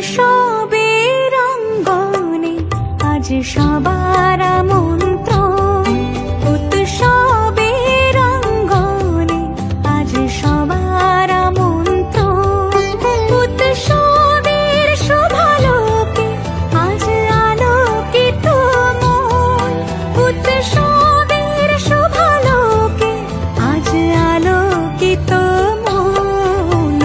উৎসবের অঙ্গনে আজ সবার আমন্ত্রণ, উৎসবের অঙ্গনে আজ সবার আমন্ত্রণ, উৎসবের শোভালোকে আজ আলোকিত মন, উৎসবের শোভালোকে আজ আলোকিত মন।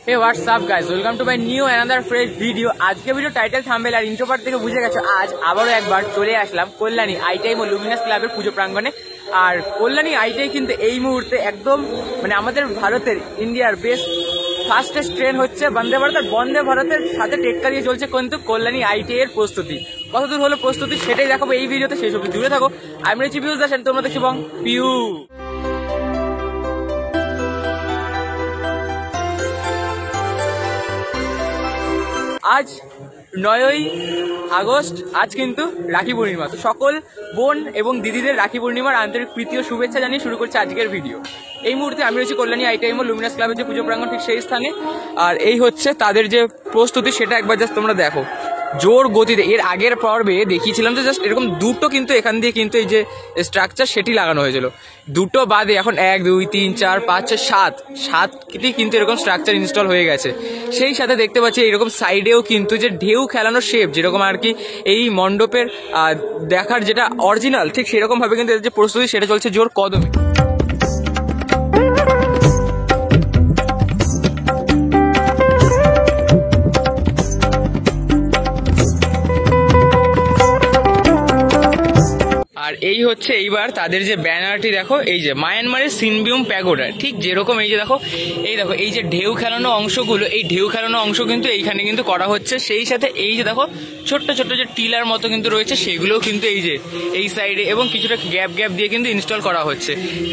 Hey, what's up guys, welcome to my new another fresh video। আজকে ভিডিও টাইটেল থাম্বনেল আর ইন্ট্রো পার্ট থেকে বুঝে গেছো আজ আবারও একবার চলে আসলাম কল্যাণী আইটাইম ও লুমিনাস ক্লাবের পুজো প্রাঙ্গণে। আর কল্যাণী আইটাই কিন্তু এই মুহূর্তে একদম মানে আমাদের ভারতের ইন্ডিয়ার বেস্ট ফাস্টেস্ট ট্রেন হচ্ছে বন্দে ভারত, আর বন্দে ভারতের সাথে টেক্কা দিয়ে চলছে কিন্তু কল্যাণী আইটাই এর প্রস্তুতি। কতদূর হলো প্রস্তুতি সেটাই দেখাবো এই ভিডিওতে, সেই সব দূরে থাকো। আমি রয়েছি পিউষ দাস, তোমরা দেখছি বং পিউ। আজ 9ই আগস্ট, আজ কিন্তু রাখি পূর্ণিমা। তো সকল বোন এবং দিদিদের রাখি পূর্ণিমার আন্তরিক প্রীতি ও শুভেচ্ছা জানিয়ে শুরু করছে আজকের ভিডিও। এই মুহূর্তে আমি রয়েছি কল্যাণী আইটাইম ও লুমিনাস ক্লাবের যে পুজো প্রাঙ্গণ ঠিক সেই স্থানে। আর এই হচ্ছে তাদের যে প্রস্তুতি, সেটা একবার জাস্ট তোমরা দেখো জোর গতিতে। এর আগের পর্বে দেখিয়েছিলাম যে জাস্ট এরকম দুটো কিন্তু এখান দিয়ে কিন্তু এই যে স্ট্রাকচার সেটি লাগানো হয়েছিল, দুটো বাদে এখন 1 2 3 4 5 6 7টি কিন্তু এরকম স্ট্রাকচার ইনস্টল হয়ে গেছে। সেই সাথে দেখতে পাচ্ছি এইরকম সাইডেও কিন্তু যে ঢেউ খেলানো শেপ যেরকম আর কি এই মণ্ডপের দেখার যেটা অরিজিনাল, ঠিক সেরকম ভাবে কিন্তু এর যে প্রস্তুতি সেটা চলছে জোর কদমে। আর এই হচ্ছে এইবার তাদের যে ব্যানারটি দেখো, এই যে মায়ানমারের সিনবিউম প্যাগোডা, ঠিক যেরকম এই যে দেখো এই যে ঢেউ খেলানো অংশগুলো, এই ঢেউ খেলানো অংশ কিন্তু এইখানে কিন্তু করা হচ্ছে। সেই সাথে এই যে দেখো ছোট্ট ছোট্ট যে টিলার মতো কিন্তু রয়েছে সেগুলোও কিন্তু এই যে এই সাইডে এবং কিছুটা গ্যাপ দিয়ে কিন্তু ইনস্টল করা হচ্ছে।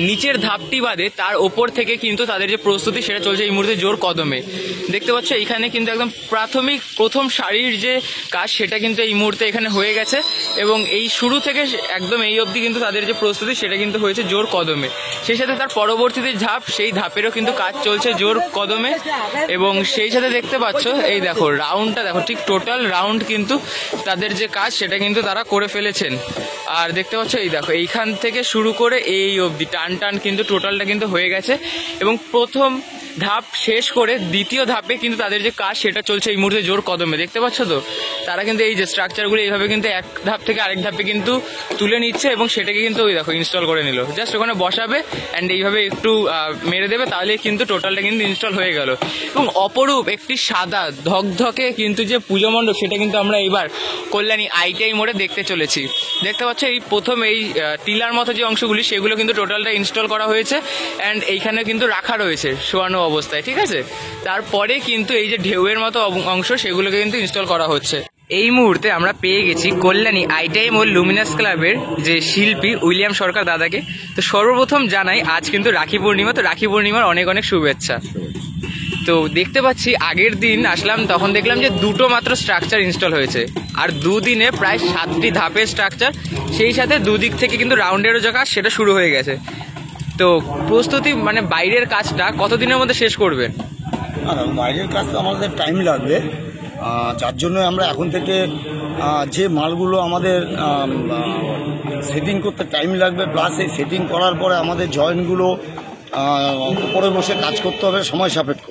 নিচের ধাপটি বাদে তার ওপর থেকে কিন্তু তাদের যে প্রস্তুতি সেটা চলছে এই মুহূর্তে জোর কদমে। দেখতে পাচ্ছ এইখানে কিন্তু একদম প্রথম সারির যে কাজ সেটা কিন্তু এই মুহূর্তে এখানে হয়ে গেছে এবং এই শুরু থেকে একদম এই অবধি কিন্তু তাদের যে প্রস্তুতি সেটা কিন্তু হয়েছে জোর কদমে। সেই সাথে তার পরবর্তীতে ধাপ, সেই ধাপেরও কিন্তু কাজ চলছে জোর কদমে। এবং সেই সাথে দেখতে পাচ্ছ এই দেখো রাউন্ডটা দেখো, ঠিক টোটাল রাউন্ড কিন্তু তাদের যে কাজ সেটা কিন্তু তারা করে ফেলেছেন। আর দেখতে পাচ্ছ এই দেখো এইখান থেকে শুরু করে এই অবধি টান কিন্তু টোটালটা কিন্তু হয়ে গেছে এবং প্রথম ধাপ শেষ করে দ্বিতীয় ধাপে কিন্তু তাদের যে কাজ সেটা চলছে এই মুহূর্তে জোর কদমে। দেখতে পাচ্ছ তো তারা কিন্তু এই যে স্ট্রাকচারগুলো এইভাবে কিন্তু এক ধাপ থেকে আরেক ধাপে কিন্তু তুলে নিচ্ছে এবং সেটাকে কিন্তু ওই দেখো ইনস্টল করে নিল। জাস্ট ওখানে বসাবে অ্যান্ড এইভাবে একটু মেরে দেবে, তাহলে কিন্তু টোটালটা কিন্তু ইনস্টল হয়ে গেল। এবং অপরূপ একটি সাদা ধকধকে কিন্তু যে পুজো মণ্ডপ সেটা কিন্তু আমরা এইবার কল্যাণী আইটাই মোড়ে দেখতে চলেছি। দেখতে পাচ্ছ এই প্রথম এই টিলার মতো যে অংশগুলি সেগুলো কিন্তু টোটালটা ইনস্টল করা হয়েছে অ্যান্ড এইখানে কিন্তু রাখা রয়েছে শোয়ানো অবস্থায়, ঠিক আছে। তারপরে কিন্তু এই যে ঢেউয়ের মতো অংশ সেগুলোকে কিন্তু ইনস্টল করা হচ্ছে। এই মুহূর্তে আমরা পেয়ে গেছি কল্যাণী আইটাইম ও লুমিনাস ক্লাবের যে শিল্পী উইলিয়াম সরকার দাদাকে। তো সর্বপ্রথম জানাই আজ কিন্তু রাখি পূর্ণিমা, তো রাখি পূর্ণিমার অনেক শুভেচ্ছা। তো দেখতে পাচ্ছি আগের দিন আসলাম তখন দেখলাম যে দুটো মাত্র স্ট্রাকচার ইনস্টল হয়েছে আর দুদিনে প্রায় 7টি ধাপের স্ট্রাকচার, সেই সাথে দুদিক থেকে কিন্তু রাউন্ডেরও যে কাজ সেটা শুরু হয়ে গেছে। তো প্রস্তুতি মানে বাইরের কাজটা কতদিনের মধ্যে শেষ করবেন? বাইরের কাজ তো আমাদের টাইম লাগবে, যার জন্য আমরা এখন থেকে যে মালগুলো আমাদের সেটিং করতে টাইম লাগবে, প্লাস এই সেটিং করার পরে আমাদের জয়েন্টগুলো উপরে বসে কাজ করতে হবে সময় সাপেক্ষ,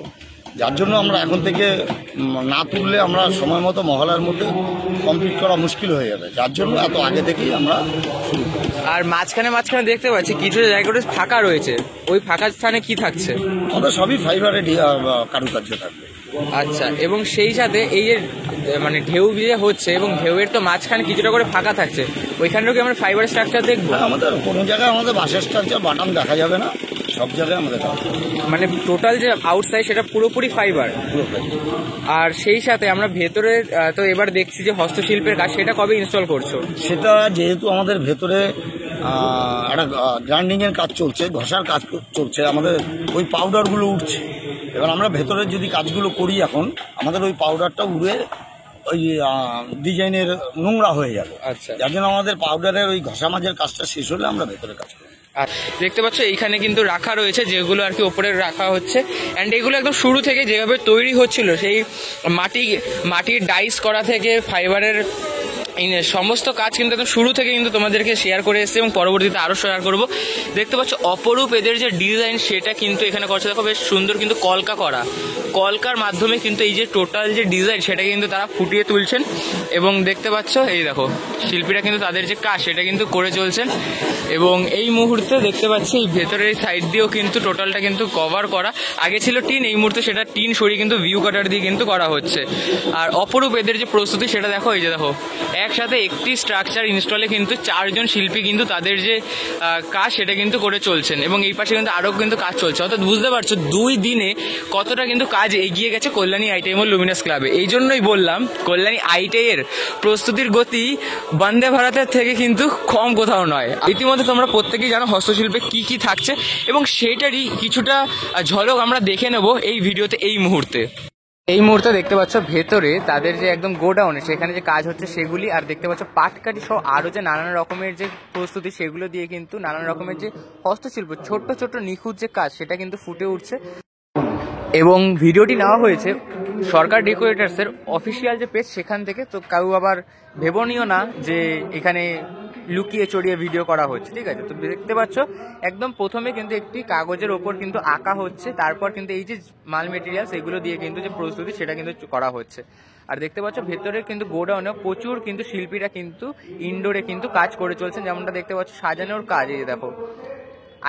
যার জন্য আমরা এখন থেকে না তুললে আমরা সময় মতো মহলার মধ্যে কমপ্লিট করা মুশকিল হয়ে যাবে, যার জন্য এত আগে থেকেই আমরা শুরু করি। আর মাঝখানে দেখতে পাচ্ছি কিছু জায়গাটা ফাঁকা রয়েছে, ওই ফাঁকা স্থানে কি থাকছে? আমাদের সবই ফাইবারের কারুকার্য থাকবে। আচ্ছা, এবং সেই সাথে এই যে মানে ঢেউ যে হচ্ছে এবং ঢেউয়ের তো মাঝখানে কিছুটা করে ফাঁকা থাকছে, ওইখানেও কি আমরা ফাইবার স্ট্রাকচার দেখবো? আমাদের কোনো জায়গায় আমাদের বাঁশের স্ট্রাকচার বাটাম দেখা যাবে না, সব জায়গায় আমাদের মানে টোটাল যে আউটসাইড সেটা পুরোপুরি ফাইবার। আর সেই সাথে আমরা ভেতরে তো এবার দেখছি যে হস্তশিল্পের কাজ, সেটা কবে ইনস্টল করছো? সেটা যেহেতু আমাদের ভেতরে একটা গ্রাইন্ডিংয়ের কাজ চলছে, ঘষার কাজ চলছে, আমাদের ওই পাউডারগুলো উঠছে। এবার আমরা ভেতরে যদি কাজগুলো করি এখন আমাদের ওই পাউডারটা উড়ে ওই ডিজাইনের নোংরা হয়ে যাবে। আচ্ছা, যার জন্য আমাদের পাউডারের ওই ঘষা মাজের কাজটা শেষ হলে আমরা ভেতরে কাজ করি। আর দেখতে পাচ্ছ এইখানে কিন্তু রাখা রয়েছে, যেগুলো আর কি ওপরে রাখা হচ্ছে। অ্যান্ড এগুলো একদম শুরু থেকে যেভাবে তৈরি হচ্ছিল, সেই মাটির ডাইস করা থেকে ফাইবারের সমস্ত কাজ কিন্তু একদম শুরু থেকে কিন্তু তোমাদেরকে শেয়ার করে এসেছে এবং পরবর্তীতে আরও শেয়ার করবো। দেখতে পাচ্ছ অপরূপ এদের যে ডিজাইন সেটা কিন্তু এখানে করছে, দেখো বেশ সুন্দর কিন্তু কলকার মাধ্যমে কিন্তু এই যে টোটাল যে ডিজাইন সেটা কিন্তু তারা ফুটিয়ে তুলছেন। এবং দেখতে পাচ্ছ এই দেখো শিল্পীরা কিন্তু তাদের যে কাজ সেটা কিন্তু করে চলছেন। এবং এই মুহূর্তে দেখতে পাচ্ছি এই ভেতরের সাইড দিয়েও কিন্তু টোটালটা কিন্তু কভার করা, আগে ছিল টিন, এই মুহূর্তে সেটা টিন সরিয়ে কিন্তু ভিউ কাটার দিয়ে কিন্তু করা হচ্ছে। আর অপরূপ এদের যে প্রস্তুতি সেটা দেখো, এই যে দেখো একসাথে একটি স্ট্রাকচার ইনস্টলে কিন্তু 4 জন শিল্পী কিন্তু তাদের যে কাজ সেটা কিন্তু করে চলছেন। এবং এই পাশে কিন্তু আরও কিন্তু কাজ চলছে, অর্থাৎ বুঝতে পারছো 2 দিনে কতটা কিন্তু কাজ এগিয়ে গেছে কল্যাণী আইটিআই মল লুমিনাস ক্লাবে। এই জন্যই বললাম কল্যাণী আইটিআই এর প্রস্তুতির গতি বন্দে ভারতের থেকে কিন্তু কম কোথাও নয়। ইতিমধ্যে তোমরা প্রত্যেকেই জানো হস্তশিল্পে কি কি থাকছে এবং সেটারই কিছুটা ঝলক আমরা দেখে নেব এই ভিডিওতে। এই মুহূর্তে দেখতে পাচ্ছ ভেতরে তাদের যে একদম গোডাউনে সেখানে যে কাজ হচ্ছে সেগুলি, আর দেখতে পাচ্ছ পাটকাঠি সহ আরও যে নানান রকমের যে প্রস্তুতি সেগুলো দিয়ে কিন্তু নানান রকমের যে হস্তশিল্প ছোট্ট ছোট্ট নিখুঁত যে কাজ সেটা কিন্তু ফুটে উঠছে। এবং ভিডিওটি নেওয়া হয়েছে সরকার ডেকোরেটার্সের অফিসিয়াল যে পেজ সেখান থেকে, তো কেউ আবার ভেবনীয় না যে এখানে লুকিয়ে চড়িয়ে ভিডিও করা হচ্ছে, ঠিক আছে। তো দেখতে পাচ্ছ একদম প্রথমে কিন্তু একটি কাগজের ওপর কিন্তু আঁকা হচ্ছে, তারপর কিন্তু এই যে মাল মেটেরিয়ালস এগুলো দিয়ে কিন্তু যে প্রস্তুতি সেটা কিন্তু করা হচ্ছে। আর দেখতে পাচ্ছ ভেতরে কিন্তু গোডাউনে প্রচুর কিন্তু শিল্পীরা কিন্তু ইনডোরে কিন্তু কাজ করে চলছেন, যেমনটা দেখতে পাচ্ছ সাজানোর কাজ, এই দেখো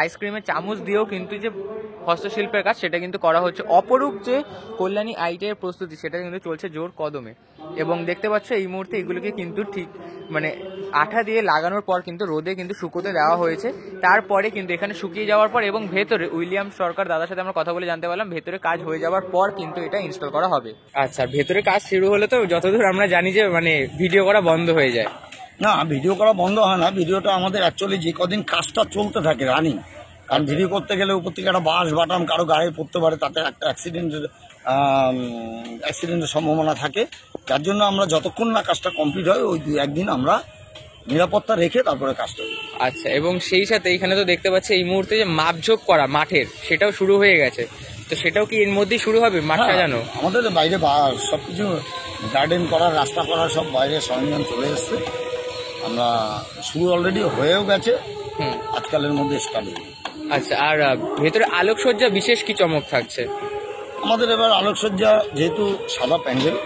আইসক্রিমের চামচ দিয়েও কিন্তু যে হস্তশিল্পের কাজ সেটা কিন্তু করা হচ্ছে। অপরূপ যে কল্যাণী আইটিআইয়ের প্রস্তুতি সেটা কিন্তু চলছে জোর কদমে। এবং দেখতে পাচ্ছ এই মুহূর্তে এগুলোকে কিন্তু ঠিক মানে আঠা দিয়ে লাগানোর পর কিন্তু রোদে কিন্তু শুকোতে দেওয়া হয়েছে, তারপরে কিন্তু এখানে শুকিয়ে যাওয়ার পর এবং ভেতরে উইলিয়াম সরকার দাদার সাথে আমরা কথা বলে জানতে পারলাম ভেতরে কাজ হয়ে যাওয়ার পর কিন্তু এটা ইনস্টল করা হবে। আচ্ছা, ভেতরে কাজ শুরু হলে তো যতদূর আমরা জানি যে মানে ভিডিও করা বন্ধ হয়ে যায়। না, ভিডিও করা বন্ধ হয় না, ভিডিওটা আমাদের অ্যাকচুয়ালি যে কদিন কাজটা চলতে থাকে রানিং, কারণ ভিডিও করতে গেলে উপর থেকে একটা বাঁশ বাটাম কারো গায়ে পড়তে পারে, তাতে একটা অ্যাক্সিডেন্টের সম্ভাবনা থাকে। যার জন্য আমরা যতক্ষণ না কাজটা কমপ্লিট হয় ওই 2-1 দিন আমরা নিরাপত্তা রেখে তারপরে কাজটা করি। আচ্ছা, এবং সেই সাথে এখানে তো দেখতে পাচ্ছি এই মুহূর্তে যে মাপঝোপ করা মাঠের সেটাও শুরু হয়ে গেছে, তো সেটাও কি এর মধ্যেই শুরু হবে মাঠ সাজানো? আমাদের বাইরে সবকিছু গার্ডেন করার রাস্তা করার সব বাইরে সরঞ্জাম চলে এসছে, আমরা শুরু অলরেডি হয়েও গেছে, আজকালের মধ্যে স্টার্ট হবে। আচ্ছা, আর ভেতরে আলোকসজ্জা বিশেষ কি চমক থাকছে? আমাদের এবার আলোকসজ্জা যেহেতু সাদা প্যান্ডেল,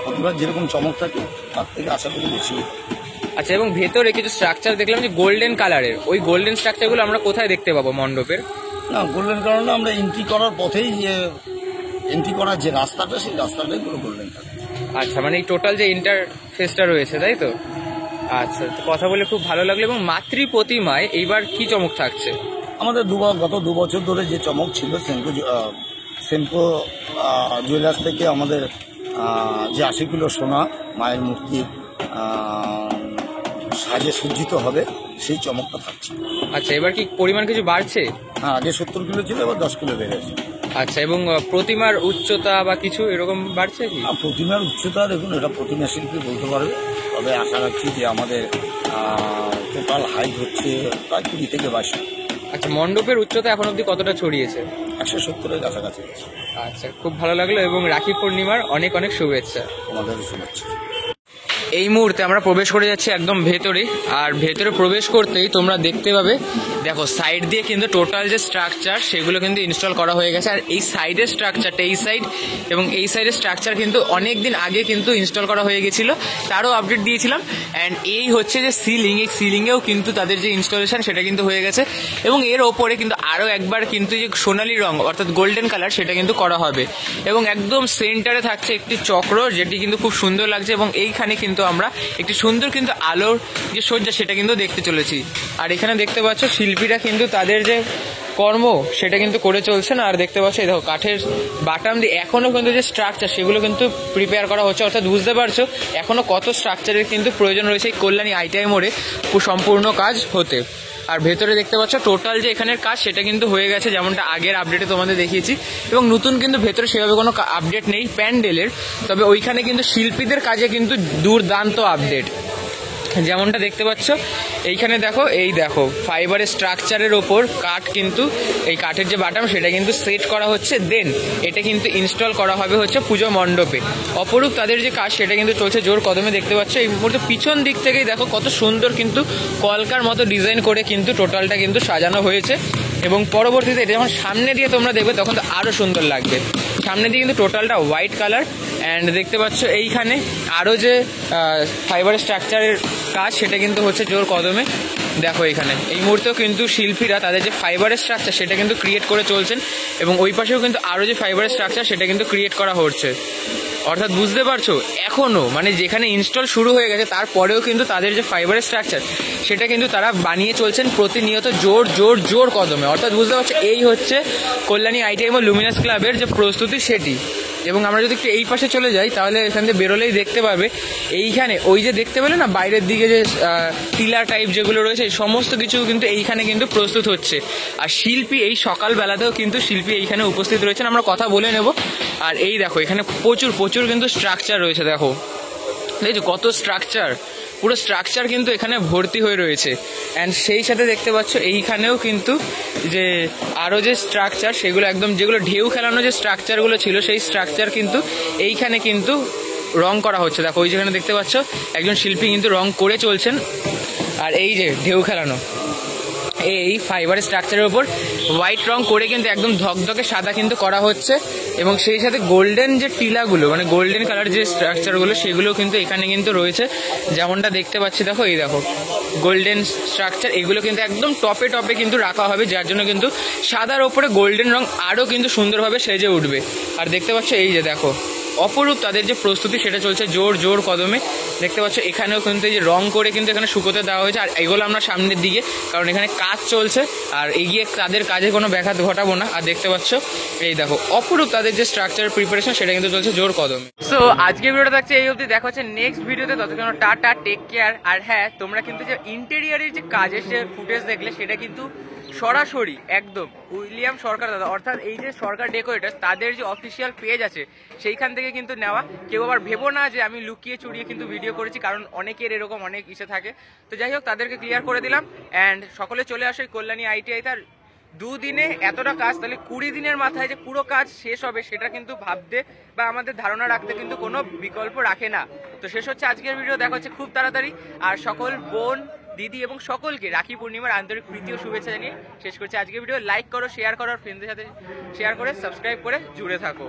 প্রতিবার যেরকম চমক থাকে তার থেকে আশা করি বেশি। আচ্ছা, এবং ভেতরে কিছু স্ট্রাকচার দেখলাম যে গোল্ডেন কালারের, ওই গোল্ডেন স্ট্রাকচারগুলো আমরা কোথায় দেখতে পাবো মণ্ডপের? না, গোল্ডেন কালার আমরা এন্ট্রি করার পথেই যে এন্ট্রি করার যে রাস্তাটা সেই রাস্তাটাই পুরো গোল্ডেন কালার। আচ্ছা, মানে এই টোটাল যে ইন্টারফেসটা রয়েছে তাই তো? আচ্ছা, তো কথা বলে খুব ভালো লাগলো। এবং মাতৃ প্রতিমায় এইবার কি চমক থাকছে? আমাদের গত 2 বছর ধরে যে চমক ছিল সেনকো জুয়েলার্স থেকে আমাদের যে 80 কিলো সোনা মায়ের মূর্তি সাজে সজ্জিত হবে সেই চমকটা থাকছে। আচ্ছা, এবার কি পরিমাণ কিছু বাড়ছে? হ্যাঁ, আগে 70 কিলো ছিল, এবার 10 কিলো বেড়েছে। আচ্ছা, এবং প্রতিমার উচ্চতা বা কিছু এরকম বাড়ছে কি? প্রতিমার উচ্চতা দেখুন, এটা প্রতিমা শিল্পী বলতে পারবে, তবে আশা রাখছি যে আমাদের টোটাল হাইট হচ্ছে প্রায় 20 থেকে 22। আচ্ছা, মণ্ডপের উচ্চতা এখন অবধি কতটা ছড়িয়েছে? 170-এর কাছাকাছি। আচ্ছা, খুব ভালো লাগলো এবং রাখি পূর্ণিমার অনেক অনেক শুভেচ্ছা। আমাদের শুভেচ্ছা। এই মুহূর্তে আমরা প্রবেশ করে যাচ্ছি একদম ভেতরে, আর ভেতরে প্রবেশ করতেই তোমরা দেখতে পাবে দেখো সাইড দিয়ে কিন্তু টোটাল যে স্ট্রাকচার সেগুলো কিন্তু ইনস্টল করা হয়ে গেছে। আর এই সাইডের স্ট্রাকচারটা এই সাইড এবং এই সাইডের স্ট্রাকচার কিন্তু অনেক দিন আগে কিন্তু ইনস্টল করা হয়ে গেছিলো, তারও আপডেট দিয়েছিলাম। অ্যান্ড এই হচ্ছে যে সিলিং, এই সিলিংয়েও কিন্তু তাদের যে ইনস্টলেশন সেটা কিন্তু হয়ে গেছে এবং এর ওপরে কিন্তু আরও একবার কিন্তু যে সোনালি রং অর্থাৎ গোল্ডেন কালার সেটা কিন্তু করা হবে। এবং একদম সেন্টারে থাকছে একটি চক্র, যেটি কিন্তু খুব সুন্দর লাগছে এবং এইখানে কিন্তু আমরা একটি সুন্দর কিন্তু আলোর যে সজ্জা সেটা কিন্তু দেখতে চলেছি। আর এখানে দেখতে পাচ্ছ শিল্পীরা কিন্তু তাদের যে কর্ম সেটা কিন্তু করে চলছেন। আর দেখতে পাচ্ছ এই দেখো কাঠের বাটাম দিয়ে এখনো কিন্তু যে স্ট্রাকচার সেগুলো কিন্তু প্রিপেয়ার করা হচ্ছে, অর্থাৎ বুঝতে পারছো এখনো কত স্ট্রাকচারের কিন্তু প্রয়োজন রয়েছে এই কল্যাণী আইটিআই মোড়ে সম্পূর্ণ কাজ হতে। আর ভেতরে দেখতে পাচ্ছ টোটাল যে এখানের কাজ সেটা কিন্তু হয়ে গেছে, যেমনটা আগের আপডেটে তোমাদের দেখিয়েছি। এবং নতুন কিন্তু ভেতরে সেভাবে কোনো আপডেট নেই প্যান্ডেলের, তবে ওইখানে কিন্তু শিল্পীদের কাজে কিন্তু দুর্দান্ত আপডেট। যেমনটা দেখতে পাচ্ছ এইখানে দেখো, এই দেখো ফাইবারের স্ট্রাকচারের ওপর কাঠ কিন্তু এই কাঠের যে বাটাম সেটা কিন্তু সেট করা হচ্ছে, দেন এটা কিন্তু ইনস্টল করা হবে হচ্ছে পুজো মণ্ডপে। অপরূপ তাদের যে কাজ সেটা কিন্তু চলছে জোর কদমে। দেখতে পাচ্ছ এই মুহূর্তে পিছন দিক থেকেই দেখো কত সুন্দর কিন্তু কলকার মতো ডিজাইন করে কিন্তু টোটালটা কিন্তু সাজানো হয়েছে, এবং পরবর্তীতে এটা যখন সামনে দিয়ে তোমরা দেখবে তখন তো আরও সুন্দর লাগবে। সামনে দিয়ে কিন্তু টোটালটা হোয়াইট কালার, অ্যান্ড দেখতে পাচ্ছ এইখানে আরও যে ফাইবারের স্ট্রাকচারের কাজ সেটা কিন্তু হচ্ছে জোর কদমে। দেখো এখানে এই মুহূর্তেও কিন্তু শিল্পীরা তাদের যে ফাইবারের স্ট্রাকচার সেটা কিন্তু ক্রিয়েট করে চলছেন, এবং ওই পাশেও কিন্তু আরও যে ফাইবারের স্ট্রাকচার সেটা কিন্তু ক্রিয়েট করা হচ্ছে। অর্থাৎ বুঝতে পারছো এখনও মানে যেখানে ইনস্টল শুরু হয়ে গেছে তারপরেও কিন্তু তাদের যে ফাইবারের স্ট্রাকচার সেটা কিন্তু তারা বানিয়ে চলছেন প্রতিনিয়ত জোর জোর জোর কদমে। অর্থাৎ বুঝতে পারছো এই হচ্ছে কল্যাণী আইটিআই ও লুমিনাস ক্লাবের যে প্রস্তুতি সেটি। এবং আমরা যদি একটু এই পাশে চলে যাই তাহলে এখান থেকে বেরোলেই দেখতে পাবে এইখানে ওই যে দেখতে পেলে না বাইরের দিকে যে টিলা টাইপ যেগুলো রয়েছে সমস্ত কিছু কিন্তু এইখানে কিন্তু প্রস্তুত হচ্ছে। আর শিল্পী এই সকালবেলাতেও কিন্তু শিল্পী এইখানে উপস্থিত রয়েছেন, আমরা কথা বলে নেব। আর এই দেখো এখানে প্রচুর প্রচুর কিন্তু স্ট্রাকচার রয়েছে, দেখো দেখছো কত স্ট্রাকচার, পুরো স্ট্রাকচার কিন্তু এখানে ভর্তি হয়ে রয়েছে। অ্যান্ড সেই সাথে দেখতে পাচ্ছ এইখানেও কিন্তু যে আরও যে স্ট্রাকচার সেগুলো একদম যেগুলো ঢেউ খেলানো যে স্ট্রাকচারগুলো ছিল সেই স্ট্রাকচার কিন্তু এইখানে কিন্তু রং করা হচ্ছে। দেখো ওই যেখানে দেখতে পাচ্ছ একজন শিল্পী কিন্তু রং করে চলছেন। আর এই যে ঢেউ খেলানো এই ফাইবারের স্ট্রাকচারের উপর হোয়াইট রং করে কিন্তু একদম ধকধকে সাদা কিন্তু করা হচ্ছে, এবং সেই সাথে গোল্ডেন যে টিলাগুলো মানে গোল্ডেন কালার যে স্ট্রাকচারগুলো সেগুলো কিন্তু এখানে কিন্তু রয়েছে, যেমনটা দেখতে পাচ্ছি। দেখো এই দেখো গোল্ডেন স্ট্রাকচার, এগুলো কিন্তু একদম টপে টপে কিন্তু রাখা হবে, যার জন্য কিন্তু সাদার ওপরে গোল্ডেন রং আরও কিন্তু সুন্দরভাবে সেজে উঠবে। আর দেখতে পাচ্ছ এই যে দেখো অপরূপ তাদের যে প্রস্তুতি সেটা চলছে জোর জোর কদমে। দেখতে পাচ্ছ এখানেও কিন্তু এই যে রং করে কিন্তু এখানে শুকোতে দেওয়া হয়েছে। আর এগুলো আমরা সামনের দিকে, কারণ এখানে কাজ চলছে আর এগিয়ে তাদের কাজে কোনো ব্যাঘাত ঘটাবো না। আর দেখতে পাচ্ছ এই দেখো অপরূপ তাদের যে স্ট্রাকচার প্রিপারেশন সেটা কিন্তু চলছে জোর কদমে। সো আজকে ভিডিওটা থাকছে এই অবধি, দেখা হচ্ছে নেক্সট ভিডিওতে। ততক্ষণ টাটা, টেক কেয়ার। আর হ্যাঁ, তোমরা কিন্তু যে ইন্টেরিয়ারের যে কাজের যে ফুটেজ দেখলে সেটা কিন্তু সরাসরি একদম উইলিয়াম সরকার দাদা, অর্থাৎ এই যে সরকার ডেকোরেটার তাদের যে অফিসিয়াল পেজ আছে সেইখান থেকে কিন্তু নেওয়া। কেউ আবার ভেবো না যে আমি লুকিয়ে চুরিয়ে কিন্তু ভিডিও করেছি, কারণ অনেকের এরকম অনেক ইচ্ছে থাকে। তো যাই হোক তাদেরকে ক্লিয়ার করে দিলাম। অ্যান্ড সকলে চলে আসে কল্যাণী আইটিআই। তার 2 দিনে এতটা কাজ, তাহলে 20 দিনের মাথায় যে পুরো কাজ শেষ হবে সেটা কিন্তু ভাবতে বা আমাদের ধারণা রাখতে কিন্তু কোনো বিকল্প রাখে না। তো শেষ হচ্ছে আজকের ভিডিও, দেখা হচ্ছে খুব তাড়াতাড়ি। আর সকল বোন দিদি এবং সকলকে রাখি পূর্ণিমার আন্তরিক প্রীতি ও শুভেচ্ছা জানিয়ে শেষ করছি আজকের ভিডিও। লাইক করো, শেয়ার করো, আর ফ্রেন্ডদের সাথে শেয়ার করে সাবস্ক্রাইব করে জুড়ে থাকো।